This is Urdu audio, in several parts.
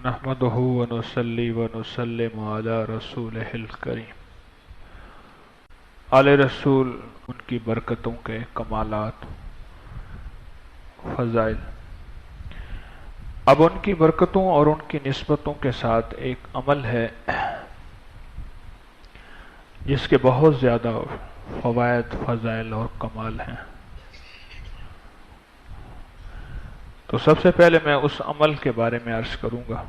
نحمدہ ونصلی ونسلم علی رسولہ الکریم۔ آل رسول، ان کی برکتوں کے کمالات، فضائل۔ اب ان کی برکتوں اور ان کی نسبتوں کے ساتھ ایک عمل ہے جس کے بہت زیادہ فوائد، فضائل اور کمال ہیں۔ تو سب سے پہلے میں اس عمل کے بارے میں عرض کروں گا۔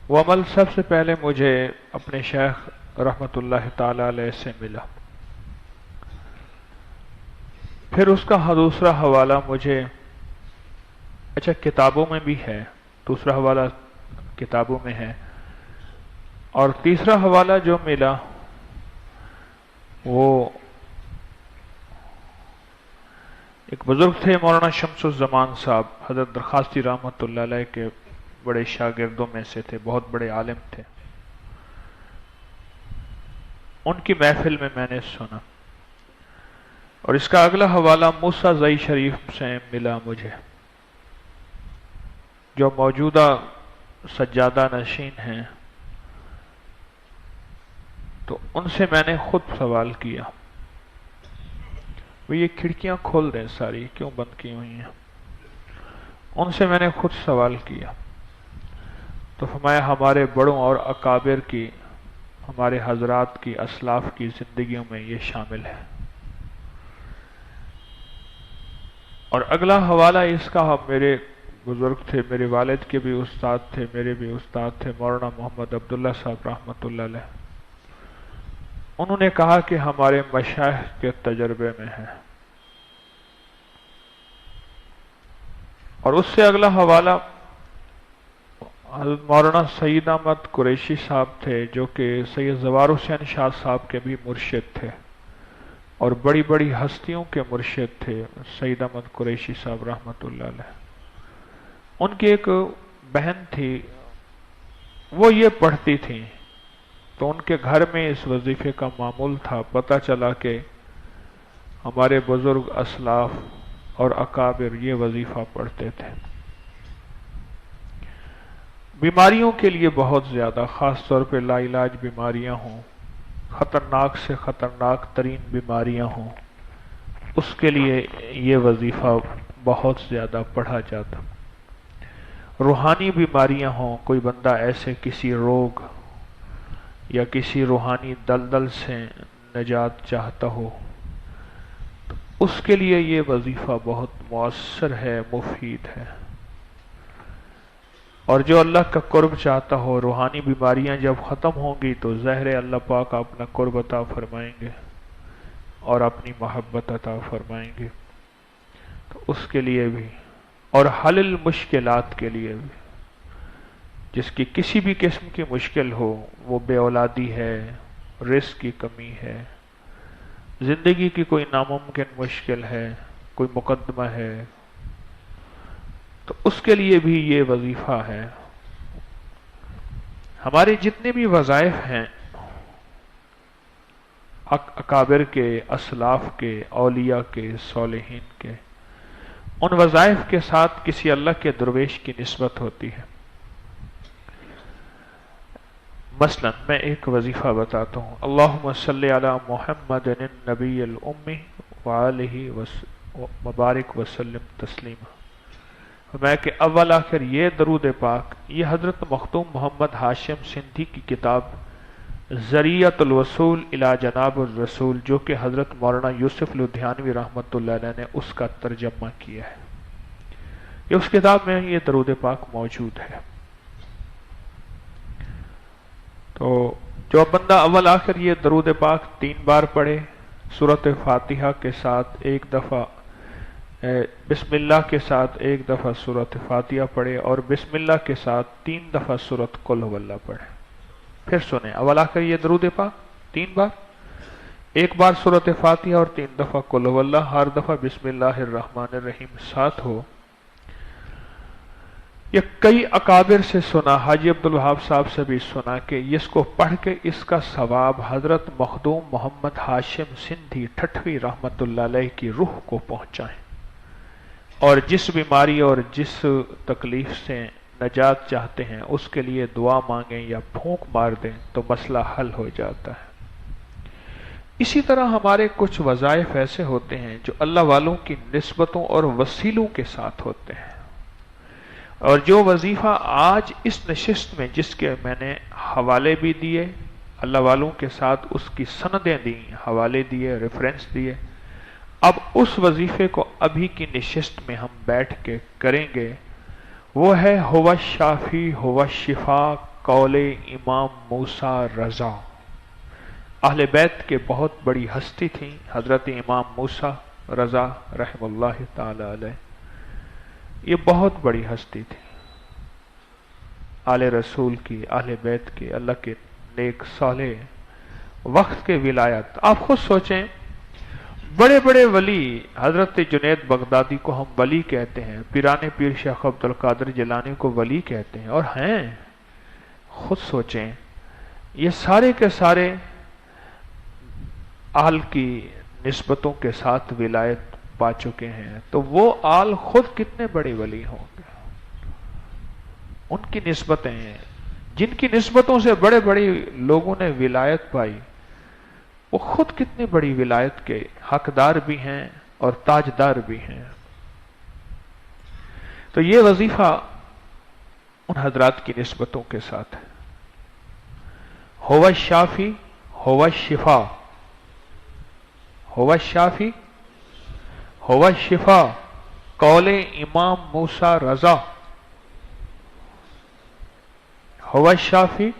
وہ عمل سب سے پہلے مجھے اپنے شیخ رحمۃ اللہ تعالی علیہ سے ملا، پھر اس کا دوسرا حوالہ مجھے کتابوں میں بھی ہے، دوسرا حوالہ کتابوں میں ہے، اور تیسرا حوالہ جو ملا وہ ایک بزرگ تھے، مولانا شمس الزمان صاحب، حضرت درخواستی رحمۃ اللہ علیہ کے بڑے شاگردوں میں سے تھے، بہت بڑے عالم تھے۔ ان کی محفل میں نے سنا، اور اس کا اگلا حوالہ موسیٰ زئی شریف سے ملا مجھے، جو موجودہ سجادہ نشین ہیں۔ تو ان سے میں نے خود سوال کیا، وہ یہ کھڑکیاں کھول دیں ساری، کیوں بند کی ہوئی ہیں؟ ان سے میں نے خود سوال کیا تو فرمایا ہمارے بڑوں اور اکابر کی، ہمارے حضرات کی، اسلاف کی زندگیوں میں یہ شامل ہے۔ اور اگلا حوالہ اس کا میرے بزرگ تھے، میرے والد کے بھی استاد تھے، میرے بھی استاد تھے، مولانا محمد عبداللہ صاحب رحمۃ اللہ علیہ۔ انہوں نے کہا کہ ہمارے مشائخ کے تجربے میں ہے۔ اور اس سے اگلا حوالہ حضرت مولانا سید احمد قریشی صاحب تھے، جو کہ سید زوار حسین شاہ صاحب کے بھی مرشد تھے اور بڑی بڑی ہستیوں کے مرشد تھے، سید احمد قریشی صاحب رحمۃ اللہ علیہ۔ ان کی ایک بہن تھی، وہ یہ پڑھتی تھی، تو ان کے گھر میں اس وظیفے کا معمول تھا۔ پتہ چلا کہ ہمارے بزرگ اسلاف اور اکابر یہ وظیفہ پڑھتے تھے۔ بیماریوں کے لیے بہت زیادہ، خاص طور پہ لا علاج بیماریاں ہوں، خطرناک سے خطرناک ترین بیماریاں ہوں، اس کے لیے یہ وظیفہ بہت زیادہ پڑھا جاتا۔ روحانی بیماریاں ہوں، کوئی بندہ ایسے کسی روگ یا کسی روحانی دلدل سے نجات چاہتا ہو، تو اس کے لیے یہ وظیفہ بہت مؤثر ہے، مفید ہے۔ اور جو اللہ کا قرب چاہتا ہو، روحانی بیماریاں جب ختم ہوں گی تو ظاہر اللہ پاک اپنا قرب عطا فرمائیں گے اور اپنی محبت عطا فرمائیں گے، تو اس کے لیے بھی، اور حل المشکلات کے لیے بھی، جس کی کسی بھی قسم کی مشکل ہو، وہ بے اولادی ہے، رزق کی کمی ہے، زندگی کی کوئی ناممکن مشکل ہے، کوئی مقدمہ ہے، تو اس کے لیے بھی یہ وظیفہ ہے۔ ہمارے جتنے بھی وظائف ہیں، اکابر کے، اسلاف کے، اولیاء کے، صالحین کے، ان وظائف کے ساتھ کسی اللہ کے درویش کی نسبت ہوتی ہے۔ مثلا میں ایک وظیفہ بتاتا ہوں، اللہم صلی علی محمد النبی الامی وآلہ مبارک وسلم تسلیما۔ میں کہ اول آخر یہ درود پاک، یہ حضرت مختوم محمد ہاشم سندھی کی کتاب ذریعۃ الوصول الی جناب الرسول، جو کہ حضرت مولانا یوسف لدھیانوی رحمۃ اللہ علیہ نے اس کا ترجمہ کیا ہے، یہ اس کتاب میں یہ درود پاک موجود ہے۔ تو جو بندہ اول آخر یہ درود پاک 3 بار پڑھے، سورۃ فاتحہ کے ساتھ ایک دفعہ، بسم اللہ کے ساتھ ایک دفعہ سورۃ فاتحہ پڑھے، اور بسم اللہ کے ساتھ 3 دفعہ سورۃ قل هو اللہ پڑھے۔ پھر سنیں، اول آخر یہ درود پاک 3 بار، ایک بار سورۃ فاتحہ اور 3 دفعہ قل هو اللہ، ہر دفعہ بسم اللہ الرحمن الرحیم ساتھ ہو۔ یہ کئی اکابر سے سنا، حاجی عبدالوہاب صاحب سے بھی سنا کہ اس کو پڑھ کے اس کا ثواب حضرت مخدوم محمد ہاشم سندھی ٹھٹوی رحمۃ اللہ علیہ کی روح کو پہنچائیں، اور جس بیماری اور جس تکلیف سے نجات چاہتے ہیں اس کے لیے دعا مانگیں یا پھونک مار دیں تو مسئلہ حل ہو جاتا ہے۔ اسی طرح ہمارے کچھ وظائف ایسے ہوتے ہیں جو اللہ والوں کی نسبتوں اور وسیلوں کے ساتھ ہوتے ہیں، اور جو وظیفہ آج اس نشست میں جس کے میں نے حوالے بھی دیے، اللہ والوں کے ساتھ اس کی سندیں دیں، حوالے دیے، ریفرنس دیے، اب اس وظیفے کو ابھی کی نشست میں ہم بیٹھ کے کریں گے، وہ ہے ہوا شافی ہوا شفا قول امام موسیٰ رضا۔ اہل بیت کے بہت بڑی ہستی تھیں حضرت امام موسیٰ رضا رحم اللہ تعالی علیہ، یہ بہت بڑی ہستی تھی، آل رسول کی، اہل بیت کے، اللہ کے نیک صالح وقت کے ولایت۔ آپ خود سوچیں، بڑے بڑے ولی، حضرت جنید بغدادی کو ہم ولی کہتے ہیں، پیران پیر شیخ عبد القادر جیلانی کو ولی کہتے ہیں، اور ہیں، خود سوچیں، یہ سارے کے سارے آل کی نسبتوں کے ساتھ ولایت پا چکے ہیں، تو وہ آل خود کتنے بڑے ولی ہوں گے؟ ان کی نسبتیں ہیں، جن کی نسبتوں سے بڑے بڑے لوگوں نے ولایت پائی، وہ خود کتنی بڑی ولایت کے حقدار بھی ہیں اور تاجدار بھی ہیں۔ تو یہ وظیفہ ان حضرات کی نسبتوں کے ساتھ ہے۔ ہوا شافی ہوا شفا، ہوا شافی ہوا شفا قول امام موسیٰ رضا، ہوا شافی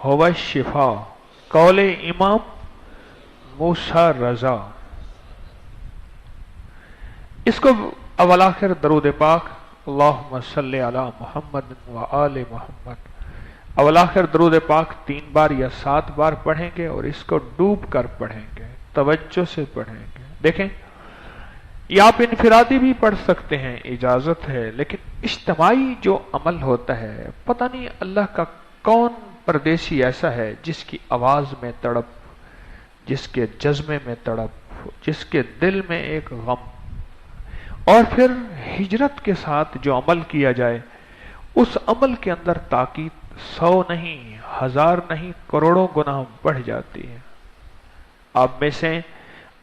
ہوا شفا قول امام موسیٰ رضا۔ اس کو اول آخر درود پاک اللہم صلی علی محمد و آل محمد، اول آخر درود پاک 3 بار یا 7 بار پڑھیں گے، اور اس کو ڈوب کر پڑھیں گے، توجہ سے پڑھیں گے۔ دیکھیں، یہ آپ انفرادی بھی پڑھ سکتے ہیں، اجازت ہے، لیکن اجتماعی جو عمل ہوتا ہے، پتہ نہیں اللہ کا کون پردیسی ایسا ہے جس کی آواز میں تڑپ، جس کے جذبے میں تڑپ، جس کے دل میں ایک غم، اور پھر ہجرت کے ساتھ جو عمل کیا جائے، اس عمل کے اندر تاکید 100 نہیں، 1000 نہیں، کروڑوں گنا بڑھ جاتی ہے۔ آپ میں سے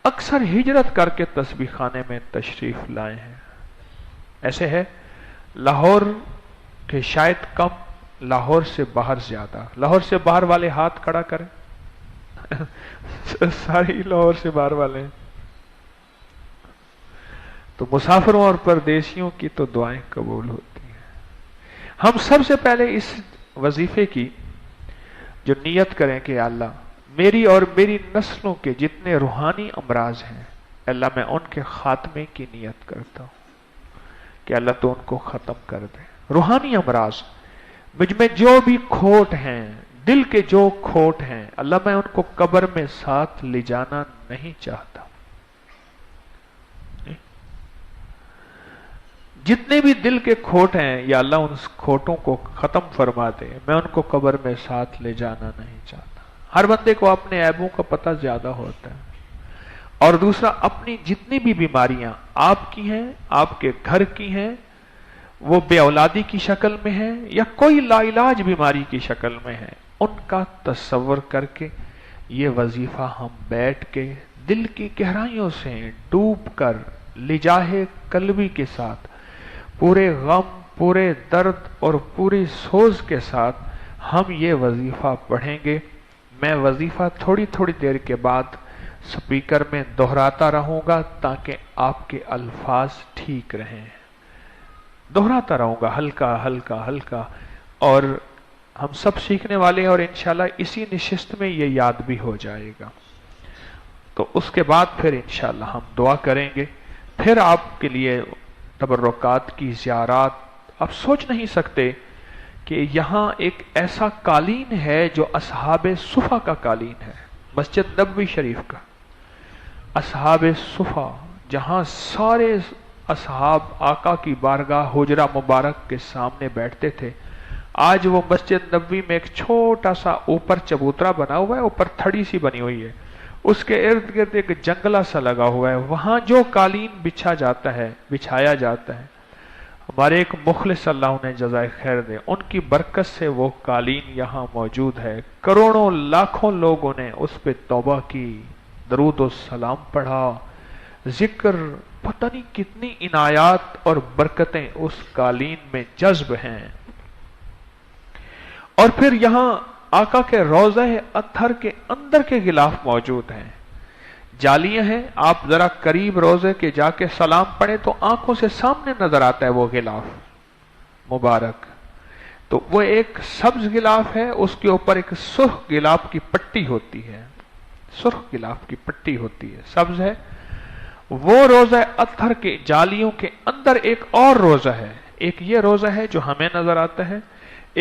اکثر ہجرت کر کے تسبیح خانے میں تشریف لائے ہیں، ایسے ہے لاہور کے شاید کم، لاہور سے باہر زیادہ۔ لاہور سے باہر والے ہاتھ کھڑا کریں، ساری لاہور سے باہر والے ہیں۔ تو مسافروں اور پردیسیوں کی تو دعائیں قبول ہوتی ہیں۔ ہم سب سے پہلے اس وظیفے کی جو نیت کریں کہ اللہ میری اور میری نسلوں کے جتنے روحانی امراض ہیں، اللہ میں ان کے خاتمے کی نیت کرتا ہوں کہ اللہ تو ان کو ختم کر دے۔ روحانی امراض، مجھ میں جو بھی کھوٹ ہیں، دل کے جو کھوٹ ہیں، اللہ میں ان کو قبر میں ساتھ لے جانا نہیں چاہتا۔ جتنے بھی دل کے کھوٹ ہیں، یا اللہ ان کھوٹوں کو ختم فرما دے، میں ان کو قبر میں ساتھ لے جانا نہیں چاہتا۔ ہر بندے کو اپنے عیبوں کا پتہ زیادہ ہوتا ہے، اور دوسرا اپنی جتنی بھی بیماریاں آپ کی ہیں، آپ کے گھر کی ہیں، وہ بے اولادی کی شکل میں ہے یا کوئی لا علاج بیماری کی شکل میں ہے، ان کا تصور کر کے یہ وظیفہ ہم بیٹھ کے دل کی گہرائیوں سے ڈوب کر لجاہ قلبی کے ساتھ، پورے غم، پورے درد اور پوری سوز کے ساتھ ہم یہ وظیفہ پڑھیں گے۔ میں وظیفہ تھوڑی تھوڑی دیر کے بعد سپیکر میں دہراتا رہوں گا تاکہ آپ کے الفاظ ٹھیک رہیں، دہراتا رہوں گا ہلکا ہلکا ہلکا، اور ہم سب سیکھنے والے ہیں، اور انشاءاللہ اسی نشست میں یہ یاد بھی ہو جائے گا۔ تو اس کے بعد پھر انشاءاللہ ہم دعا کریں گے، پھر آپ کے لیے تبرکات کی زیارات۔ آپ سوچ نہیں سکتے کہ یہاں ایک ایسا قالین ہے جو اصحاب صفا کا قالین ہے، مسجد نبوی شریف کا، اصحاب صفا، جہاں سارے اصحاب آقا کی بارگاہ حجرہ مبارک کے سامنے بیٹھتے تھے۔ آج وہ مسجد نبوی میں ایک چھوٹا سا اوپر چبوترا بنا ہوا ہے، اوپر تھڑی سی بنی ہوئی ہے، اس کے ارد گرد ایک جنگلہ سا لگا ہوا ہے، وہاں جو قالین بچھایا جاتا ہے، ہمارے ایک مخلص اللہ انہیں جزائے خیر دے، ان کی برکت سے وہ قالین یہاں موجود ہے، کروڑوں لاکھوں لوگوں نے اس پہ توبہ کی، درود و سلام پڑھا، ذکر، پتہ نہیں کتنی عنایات اور برکتیں اس قالین میں جذب ہیں۔ اور پھر یہاں آقا کے روضہ اطہر کے اندر کے غلاف موجود ہیں، جالیاں ہیں، آپ ذرا قریب روزے کے جا کے سلام پڑھیں تو آنکھوں سے سامنے نظر آتا ہے وہ غلاف مبارک۔ تو وہ ایک سبز غلاف ہے، اس کے اوپر ایک سرخ غلاف کی پٹی ہوتی ہے، سرخ غلاف کی پٹی ہوتی ہے، سبز ہے۔ وہ روزہ اطہر کے جالیوں کے اندر ایک اور روزہ ہے، ایک یہ روزہ ہے جو ہمیں نظر آتا ہے،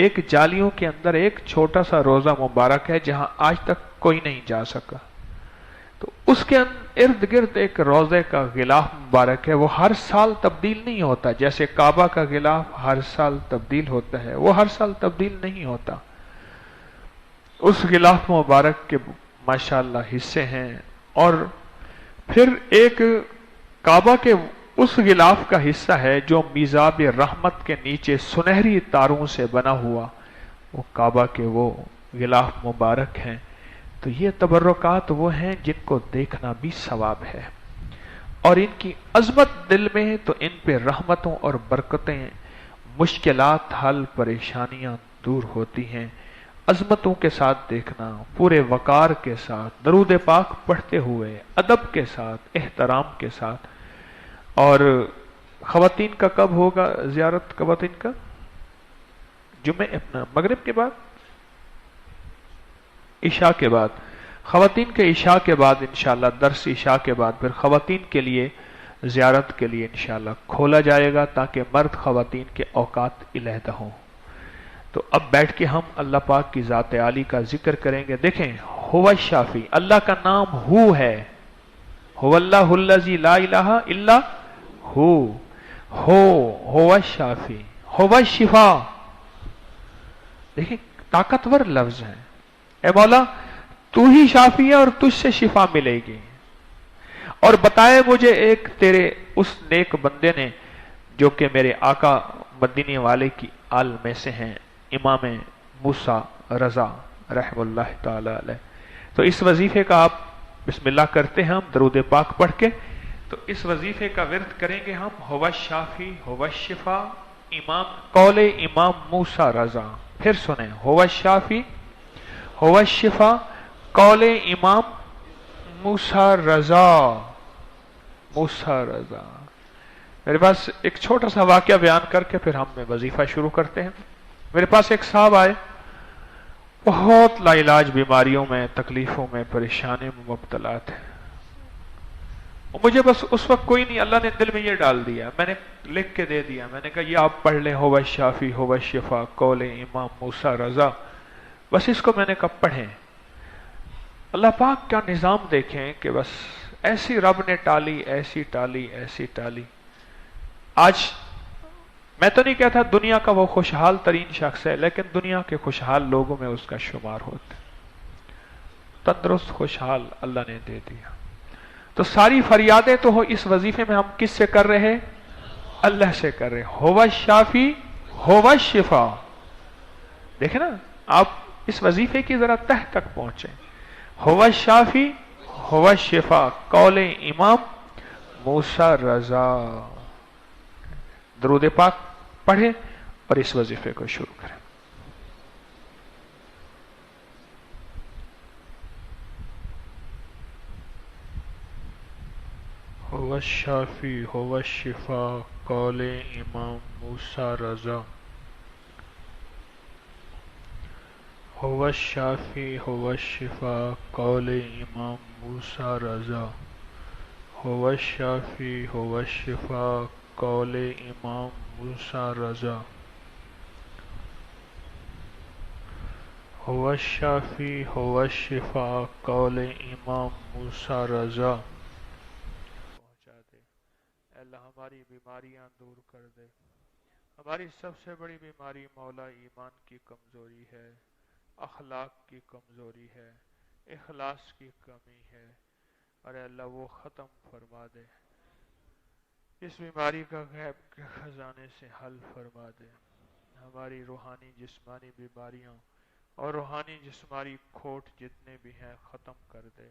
ایک جالیوں کے اندر ایک چھوٹا سا روزہ مبارک ہے جہاں آج تک کوئی نہیں جا سکا۔ تو اس کے ارد گرد ایک روزے کا غلاف مبارک ہے، وہ ہر سال تبدیل نہیں ہوتا، جیسے کعبہ کا غلاف ہر سال تبدیل ہوتا ہے، وہ ہر سال تبدیل نہیں ہوتا۔ اس غلاف مبارک کے ماشاءاللہ حصے ہیں، اور پھر ایک کعبہ کے اس غلاف کا حصہ ہے جو میزاب رحمت کے نیچے سنہری تاروں سے بنا ہوا، وہ کعبہ کے وہ غلاف مبارک ہیں۔ تو یہ تبرکات وہ ہیں جن کو دیکھنا بھی ثواب ہے، اور ان کی عظمت دل میں ہے تو ان پہ رحمتوں اور برکتیں، مشکلات حل، پریشانیاں دور ہوتی ہیں۔ عظمتوں کے ساتھ دیکھنا، پورے وقار کے ساتھ، درود پاک پڑھتے ہوئے، ادب کے ساتھ، احترام کے ساتھ۔ اور خواتین کا کب ہوگا زیارت؟ خواتین کا جمعے اپنا مغرب کے بعد، عشاء کے بعد، خواتین کے عشاء کے بعد انشاءاللہ، درس عشاء کے بعد پھر خواتین کے لیے زیارت کے لیے انشاءاللہ کھولا جائے گا تاکہ مرد خواتین کے اوقات علیحدہ ہوں۔ تو اب بیٹھ کے ہم اللہ پاک کی ذات عالی کا ذکر کریں گے۔ دیکھیں، ہو الشافی، اللہ کا نام ہو ہے، ہو اللہ الذی لا الہ الا ہو الشافی، ہو الشفا۔ دیکھیں طاقتور لفظ ہیں، اے مولا تو ہی شافی ہے اور تجھ سے شفا ملے گی۔ اور بتائے مجھے ایک تیرے اس نیک بندے نے جو کہ میرے آقا مدینے والے کی آل میں سے ہیں، امام موسیٰ رضا رحم اللہ تعالی علیہ۔ تو اس وظیفے کا آپ بسم اللہ کرتے ہیں ہم درود پاک پڑھ کے، تو اس وظیفے کا ورد کریں گے ہم، ہو الشافی ہو الشفا، امام قول امام موسیٰ رضا۔ پھر سنیں، ہو الشافی ہو الشفا، قول امام موسیٰ رضا، موسیٰ رضا۔ میرے پاس ایک چھوٹا سا واقعہ بیان کر کے پھر ہم وظیفہ شروع کرتے ہیں۔ میرے پاس ایک صاحب آئے، بہت لا علاج بیماریوں میں، تکلیفوں میں، پریشانی میں مبتلا تھے، اور مجھے بس اس وقت کوئی نہیں، اللہ نے دل میں یہ ڈال دیا، میں نے لکھ کے دے دیا، میں نے کہا یہ آپ پڑھ لیں، ہو الشافی ہو الشفا قول امام موسیٰ رضا، بس اس کو میں نے کہا پڑھیں۔ اللہ پاک کا نظام دیکھیں کہ بس ایسی رب نے ٹالی، ایسی ٹالی، ایسی ٹالی۔ آج میں تو نہیں کہتا دنیا کا وہ خوشحال ترین شخص ہے، لیکن دنیا کے خوشحال لوگوں میں اس کا شمار ہوتا ہے، تندرست خوشحال اللہ نے دے دیا۔ تو ساری فریادیں تو اس وظیفے میں ہم کس سے کر رہے ہیں؟ اللہ سے کر رہے ہیں، ہو الشافی ہو الشفا۔ دیکھیں نا، آپ اس وظیفے کی ذرا تہ تک پہنچیں، ہو الشافی ہو الشفا قول امام موسیٰ رضا۔ درود پاک پڑھیں اور اس وظیفے کو شروع کریں۔ ہو الشافی ہو الشفا قول امام موسیٰ رضا، ہو الشافی ہو الشفا قول امام موسیٰ رضا، ہو الشافی ہو الشفا قول امام موسیٰ رضا، ہو الشافی ہو الشفا قول امام موسیٰ رضا۔ پہنچا دے اے اللہ، ہماری بیماریاں دور کر دے۔ ہماری سب سے بڑی بیماری مولا ایمان کی کمزوری ہے، اخلاق کی کمزوری ہے، اخلاص کی کمی ہے، اور اے اللہ وہ ختم فرما دے۔ اس بیماری کا غیب کے خزانے سے حل فرما دے، ہماری روحانی جسمانی بیماریاں اور روحانی جسمانی کھوٹ جتنے بھی ہیں ختم کر دے،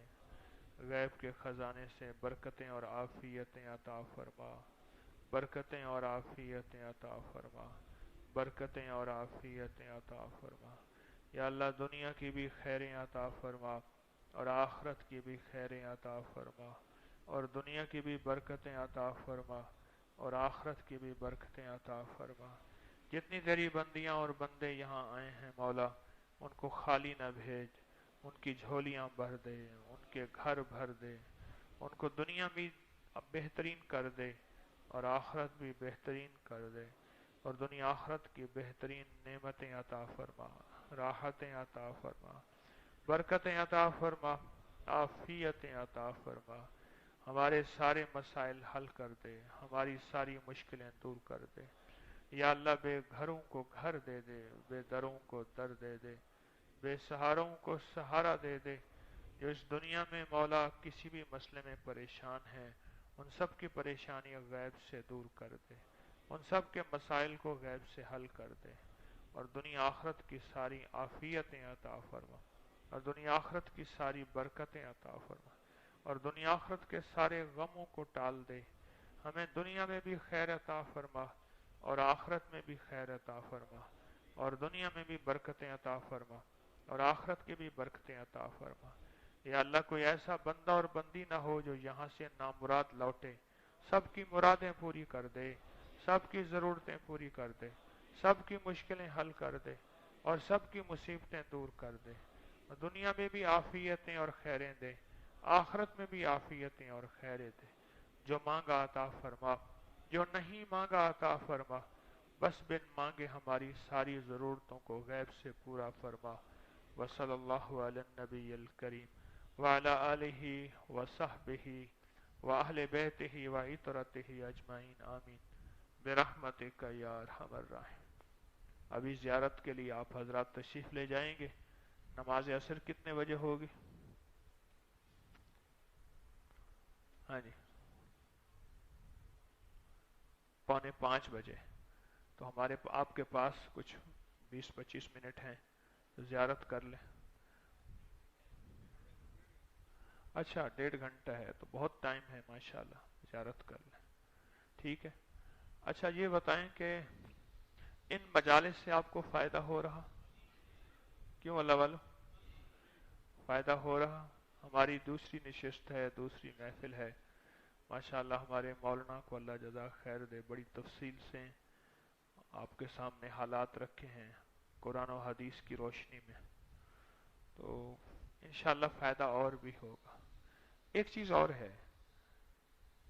غیب کے خزانے سے برکتیں اور عافیتیں عطا فرما، برکتیں اور عافیتیں عطا فرما، برکتیں اور عافیتیں عطا فرما۔ یا اللہ دنیا کی بھی خیریں عطا فرما اور آخرت کی بھی خیریں عطا فرما، اور دنیا کی بھی برکتیں عطا فرما اور آخرت کی بھی برکتیں عطا فرما۔ جتنی تیری بندیاں اور بندے یہاں آئے ہیں مولا، ان کو خالی نہ بھیج، ان کی جھولیاں بھر دے، ان کے گھر بھر دے، ان کو دنیا بھی بہترین کر دے اور آخرت بھی بہترین کر دے، اور دنیا آخرت کی بہترین نعمتیں عطا فرما، راحتیں عطا فرما، برکتیں عطا فرما، عافیتیں عطا فرما، ہمارے سارے مسائل حل کر دے، ہماری ساری مشکلیں دور کر دے۔ یا اللہ بے گھروں کو گھر دے دے، بے دروں کو در دے دے، بے سہاروں کو سہارا دے دے، جو اس دنیا میں مولا کسی بھی مسئلے میں پریشان ہیں، ان سب کی پریشانی غیب سے دور کر دے، ان سب کے مسائل کو غیب سے حل کر دے، اور دنیا آخرت کی ساری عافیتیں عطا فرما، اور دنیا آخرت کی ساری برکتیں عطا فرما، اور دنیا آخرت کے سارے غموں کو ٹال دے، ہمیں دنیا میں بھی خیر عطا فرما اور آخرت میں بھی خیر عطا فرما، اور دنیا میں بھی برکتیں عطا فرما اور آخرت کی بھی برکتیں عطا فرما۔ یا اللہ کوئی ایسا بندہ اور بندی نہ ہو جو یہاں سے نامراد لوٹے، سب کی مرادیں پوری کر دے، سب کی ضرورتیں پوری کر دے، سب کی مشکلیں حل کر دے اور سب کی مصیبتیں دور کر دے، اور دنیا میں بھی عافیتیں اور خیریں دے، آخرت میں بھی عافیتیں اور خیریں دے۔ جو مانگا عطا فرما، جو نہیں مانگا عطا فرما، بس بن مانگے ہماری ساری ضرورتوں کو غیب سے پورا فرما۔ وصلی اللہ علی النبی الکریم وعلی آلہ وصحبہ وأہل بیتہ وعطرتہ اجمعین آمین برحمتک یا ارحم الراحمین۔ ابھی زیارت کے لیے آپ حضرات تشریف لے جائیں گے۔ نماز عصر کتنے بجے ہوگی؟ ہاں جی 4:45 تو ہمارے آپ کے پاس کچھ 20-25 منٹ ہیں تو زیارت کر لیں۔ اچھا 1.5 گھنٹہ ہے تو بہت ٹائم ہے، ماشاءاللہ زیارت کر لیں، ٹھیک ہے۔ اچھا یہ بتائیں کہ ان مجالس سے آپ کو فائدہ ہو رہا؟ کیوں اللہ والو فائدہ ہو رہا؟ ہماری دوسری نشست ہے، دوسری محفل ہے، ماشاءاللہ ہمارے مولانا کو اللہ جزا خیر دے، بڑی تفصیل سے آپ کے سامنے حالات رکھے ہیں قرآن و حدیث کی روشنی میں، تو انشاءاللہ فائدہ اور بھی ہوگا۔ ایک چیز اور ہے،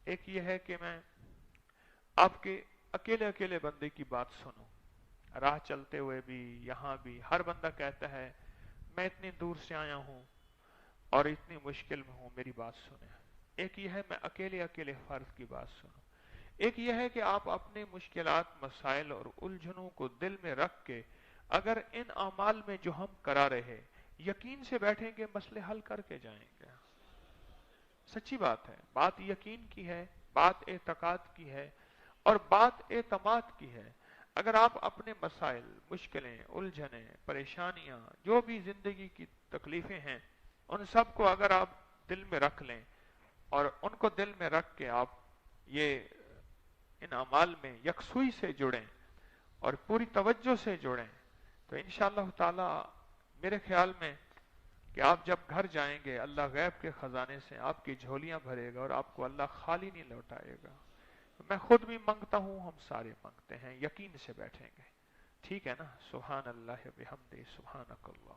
ایک یہ ہے کہ میں آپ کے اکیلے اکیلے بندے کی بات سنوں، راہ چلتے ہوئے بھی یہاں بھی ہر بندہ کہتا ہے میں اتنی دور سے آیا ہوں اور اتنی مشکل میں ہوں، میری بات سنیں۔ ایک یہ ہے میں اکیلے اکیلے فرد کی بات سنوں، ایک یہ ہے کہ آپ اپنے مشکلات مسائل اور الجھنوں کو دل میں رکھ کے اگر ان اعمال میں جو ہم کرا رہے یقین سے بیٹھیں گے مسئلے حل کر کے جائیں گے۔ سچی بات ہے، بات یقین کی ہے، بات اعتقاد کی ہے اور بات اعتماد کی ہے۔ اگر آپ اپنے مسائل مشکلیں الجھنیں پریشانیاں جو بھی زندگی کی تکلیفیں ہیں ان سب کو اگر آپ دل میں رکھ لیں اور ان کو دل میں رکھ کے آپ یہ ان اعمال میں یکسوئی سے جڑیں اور پوری توجہ سے جڑیں تو انشاءاللہ تعالی میرے خیال میں کہ آپ جب گھر جائیں گے اللہ غیب کے خزانے سے آپ کی جھولیاں بھرے گا اور آپ کو اللہ خالی نہیں لوٹائے گا۔ میں خود بھی مانگتا ہوں، ہم سارے مانگتے ہیں، یقین سے بیٹھیں گے، ٹھیک ہے نا؟ سبحان اللہ بحمدہ، سبحانک اللہ۔